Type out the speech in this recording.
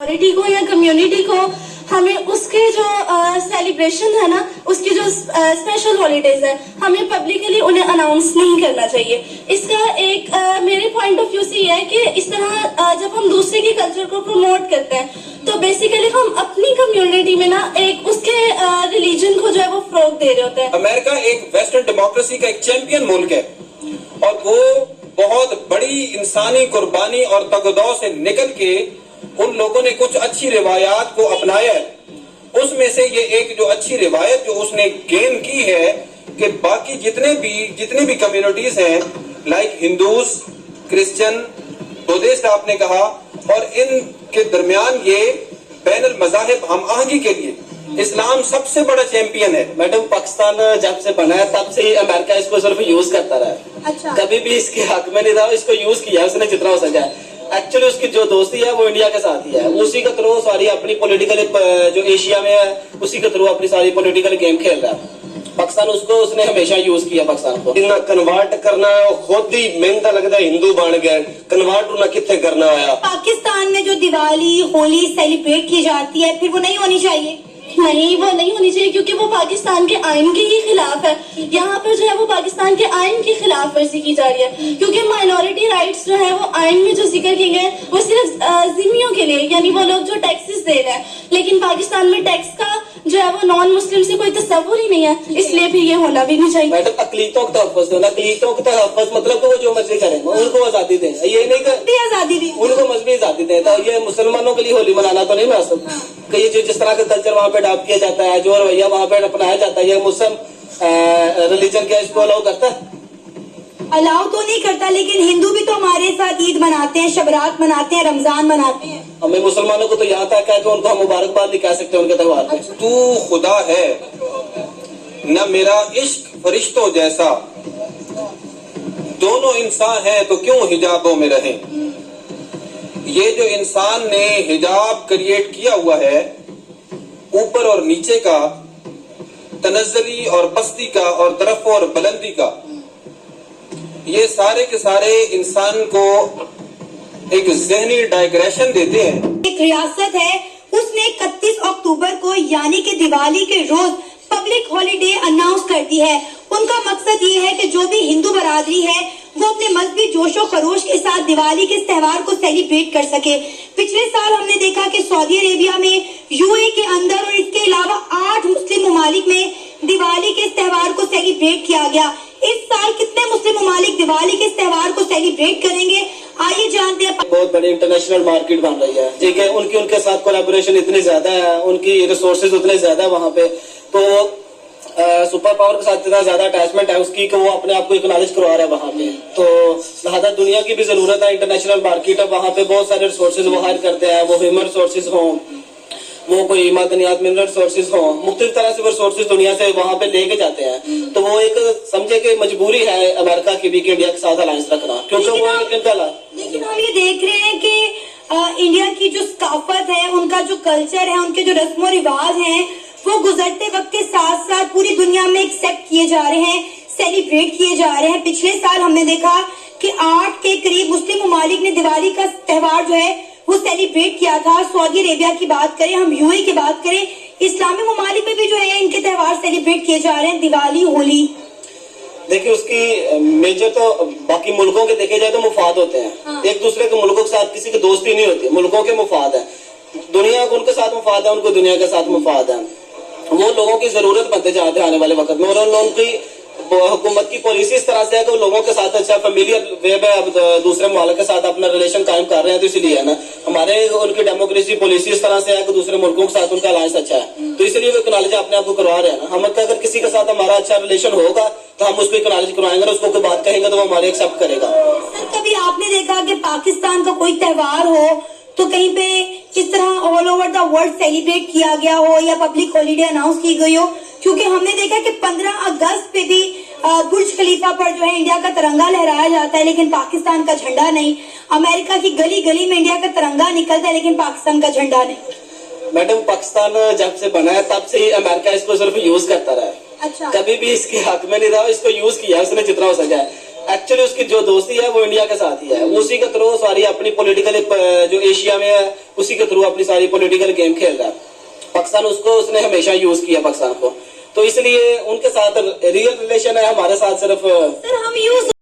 Minority को या community को हमें उसके जो सेलिब्रेशन है ना, उसकी जो स्पेशल हॉलीडेज है, हमें पब्लिकली उन्हें अनाउंस नहीं करना चाहिए। इसका एक मेरे पॉइंट ऑफ व्यू से ये है कि इस तरह जब हम दूसरे के कल्चर को प्रमोट करते हैं तो बेसिकली हम अपनी कम्युनिटी में ना एक उसके रिलीजन को जो है वो फरोग दे रहे होते हैं। अमेरिका एक वेस्टर्न डेमोक्रेसी का एक चैंपियन मुल्क है और वो बहुत बड़ी इंसानी कुर्बानी और तगदौ से निकल के उन लोगों ने कुछ अच्छी रिवायात को अपनाया है। उसमें से ये एक जो अच्छी रिवायत जो उसने गेन की है कि बाकी जितनी भी कम्युनिटीज हैं, लाइक हिंदूज, क्रिश्चियन, बुद्धिस्ट आपने कहा, और इनके दरमियान ये बैनुल मज़ाहिब हम आहंगी के लिए इस्लाम सबसे बड़ा चैंपियन है। मैडम, पाकिस्तान जब से बना है तब से ही अमेरिका इसको सिर्फ यूज करता रहा है। अच्छा। कभी भी इसके हक में नहीं रहा, इसको यूज किया उसने जितना हो सका है। एक्चुअली उसकी जो दोस्ती है वो इंडिया के साथ ही है, उसी के थ्रू सारी अपनी पॉलिटिकल जो एशिया में है उसी के थ्रू अपनी सारी पॉलिटिकल गेम खेल रहा है। पाकिस्तान उसने हमेशा यूज किया पाकिस्तान को। इन्ना कन्वर्ट करना है, खुद ही मेहनत लगता है हिंदू बन गए, कन्वर्ट उन्हें कितने करना आया। पाकिस्तान में जो दिवाली होली सेलिब्रेट की जाती है फिर वो नहीं होनी चाहिए? नहीं, वो नहीं होनी चाहिए क्योंकि वो पाकिस्तान के आइन के ही खिलाफ है। यहाँ पर जो है वो पाकिस्तान के आइन की खिलाफ वर्जी की जा रही है क्योंकि माइनॉरिटी राइट्स जो है वो आइन में जो जिक्र किए गए हैं वो सिर्फ जिम्मियों के लिए, यानी वो लोग जो टैक्सेस दे रहे हैं, लेकिन पाकिस्तान में टैक्स का जो है वो नॉन मुस्लिम से कोई तस्वुर ही नहीं है, इसलिए भी ये होना भी नहीं चाहिए। मैडम, अकलीतों का तहफ़्फ़ुज़ होना, अकलीतों का तहफ़्फ़ुज़ मतलब वो जो मर्जी करें, उनको आजादी दें, ये नहीं कर आजादी दी, उनको मजहबी आजादी दें। तो ये मुसलमानों के लिए होली मनाना तो नहीं मुनासिब कि ये जो जिस तरह का कल्चर वहाँ पे अडॉप्ट किया जाता है, जो रवैया वहाँ पे अपनाया जाता है, ये मुस्लिम रिलीजन क्या इसको अलाउ करता है? अलाउ तो नहीं करता, लेकिन हिंदू भी तो हमारे साथ ईद मनाते हैं, शबरात मनाते हैं, रमजान मनाते हैं। हमें मुसलमानों को तो यहाँ तक है कि उनको हम मुबारकबाद नहीं कह सकते उनके त्योहार पे। तू खुदा है न मेरा इश्क फरिश्तों जैसा, दोनों इंसान हैं तो क्यों हिजाबों में रहें। ये जो इंसान ने हिजाब क्रिएट किया हुआ है ऊपर और नीचे का, तनज़्ज़ुली और पस्ती का और तरफ और बुलंदी का, ये सारे के सारे इंसान को एक ज़हनी डाइग्रेशन देते हैं। एक रियासत है उसने 31 अक्टूबर को यानी कि दिवाली के रोज पब्लिक हॉलीडे अनाउंस कर दी है। उनका मकसद ये है कि जो भी हिंदू बरादरी है वो अपने मजहबी जोशो खरोश के साथ दिवाली के इस त्योहार को सेलिब्रेट कर सके। पिछले साल हमने देखा कि सऊदी अरेबिया में, यूएई के अंदर और इसके अलावा 8 मुस्लिम ममालिक में दिवाली के इस त्योहार को सेलिब्रेट किया गया। इस साल कितने मुस्लिम ममालिक दिवाली के इस त्योहार को सेलिब्रेट करेंगे, आइए जानते हैं। बहुत बड़ी इंटरनेशनल मार्केट बन रही है, ठीक है, उनके साथ कोलैबोरेशन इतनी ज्यादा है, उनकी रिसोर्सेज उतने ज्यादा है वहाँ पे, तो सुपर पावर के साथ इतना ज्यादा अटैचमेंट है उसकी कि वो अपने आप को एक्नॉलेज करवा रहा है वहाँ पे। तो लिहाजा दुनिया की भी जरूरत है, इंटरनेशनल मार्केट है, वहाँ पे बहुत सारे रिसोर्सेज वो हायर करते हैं, वो ह्यूमन रिसोर्सेज हों, वो कोई मादनियात मिनरल रिसोर्सेज हों, मुख्तलिफ तरह से वो रिसोर्सेज दुनिया से वहाँ पे लेके जाते हैं। तो वो एक समझे कि मजबूरी है अमेरिका की भी कि इंडिया के साथ अलायंस रखना, क्योंकि वो लेकिन हम ये देख रहे हैं कि इंडिया की जो सकाफत है, उनका जो कल्चर है, उनके जो रस्म रिवाज हैं, वो गुजरते वक्त के साथ साथ पूरी दुनिया में एक्सेप्ट किए जा रहे हैं, सेलिब्रेट किए जा रहे हैं। पिछले साल हमने देखा कि 8 के करीब मुस्लिम ममालिक ने दिवाली का त्योहार जो है वो सेलिब्रेट किया था। सऊदी अरेबिया की बात करें, हम यूएई की बात करें, इस्लामी ममालिक में भी जो है इनके त्योहार सेलिब्रेट किए जा रहे हैं, दिवाली, होली। देखिए, उसकी मेजर तो बाकी मुल्कों के देखे जाए तो मुफाद होते हैं। हाँ। एक दूसरे के मुल्कों के साथ किसी की दोस्ती नहीं होती, मुल्कों के मुफाद है, दुनिया को उनके साथ मुफाद है, उनको दुनिया के साथ मुफाद है। वो लोगों की जरूरत बनते जाते हैं आने वाले वक्त में, और उनकी हुकूमत की पॉलिसी इस तरह से है कि वो लोगों के साथ अच्छा फेमिलियर वे में अब दूसरे मुल्क के साथ अपना रिलेशन कायम कर रहे हैं। तो इसलिए है ना, हमारे उनकी डेमोक्रेसी पॉलिसी इस तरह से है कि दूसरे मुल्कों के साथ उनका अलायंस अच्छा है, तो इसलिए वो एक्नॉलेज अपने आप को करवा रहे हैं ना। हम अगर किसी के साथ हमारा अच्छा रिलेशन होगा तो हम उसको एक्नॉलेज करवाएंगे, उसको कोई बात कहेंगे तो वो हमारे एक्सेप्ट करेगा। सर, कभी आपने देखा कि पाकिस्तान का कोई त्योहार हो तो कहीं पे इस तरह all over the world celebrate किया गया हो या पब्लिक हॉलीडे अनाउंस की गई हो? क्योंकि हमने देखा कि 15 अगस्त पे भी बुर्ज खलीफा पर जो है इंडिया का तिरंगा लहराया जाता है, लेकिन पाकिस्तान का झंडा नहीं। अमेरिका की गली गली में इंडिया का तिरंगा निकलता है, लेकिन पाकिस्तान का झंडा नहीं। मैडम, पाकिस्तान जब से बना है तब से ही अमेरिका इसको सिर्फ यूज करता रहा है। अच्छा। कभी भी इसके हक में नहीं रहा, इसको यूज किया उसने जितना हो सका है। एक्चुअली उसकी जो दोस्ती है वो इंडिया के साथ ही है, उसी के थ्रू सारी अपनी पॉलिटिकल जो एशिया में है उसी के थ्रू अपनी सारी पॉलिटिकल गेम खेल रहा है। पाकिस्तान उसने हमेशा यूज किया पाकिस्तान को, तो इसलिए उनके साथ रियल रिलेशन है, हमारे साथ सिर्फ सर हम यूज